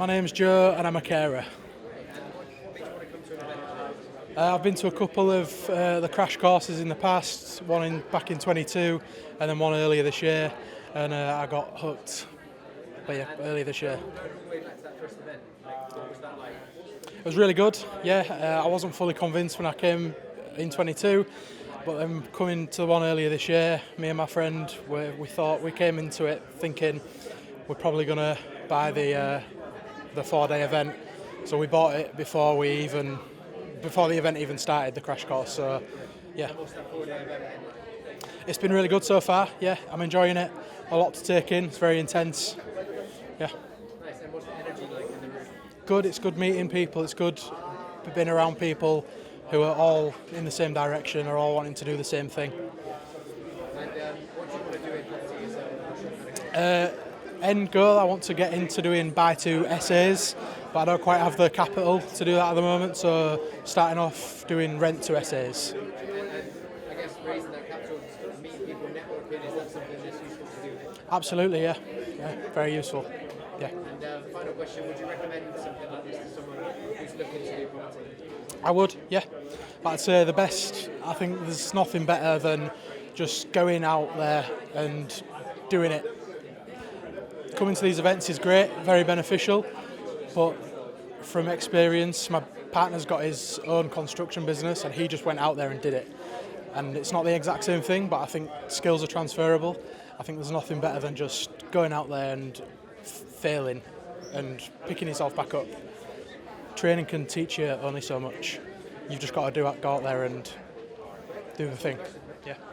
My name's Joe and I'm a carer. I've been to a couple of the crash courses in the past, back in 22 and then one earlier this year, and I got hooked earlier this year. It was really good, I wasn't fully convinced when I came in 22, but then coming to the one earlier this year, me and my friend, we came into it thinking we're probably going to buy the 4-day event, so we bought it before the event even started, the crash course. So yeah, it's been really good so far. Yeah, I'm enjoying it. A lot to take in. It's very intense. Yeah. Nice. And what's the energy like in the room? Good. It's good meeting people. It's good being around people who are all in the same direction, are all wanting to do the same thing. And what do you want to do in property yourself? End goal, I want to get into doing buy-to essays, but I don't quite have the capital to do that at the moment, so starting off doing rent-to essays. And I guess raising that capital, meeting people, networking, is that something that's useful to do? Absolutely, yeah, very useful. Yeah. And final question, would you recommend something like this to someone who's looking to do property? I would, yeah. But I'd say I think there's nothing better than just going out there and doing it. Coming to these events is great, very beneficial, but from experience, my partner's got his own construction business and he just went out there and did it. And it's not the exact same thing, but I think skills are transferable. I think there's nothing better than just going out there and failing and picking yourself back up. Training can teach you only so much. You've just got to go out there and do the thing. Yeah.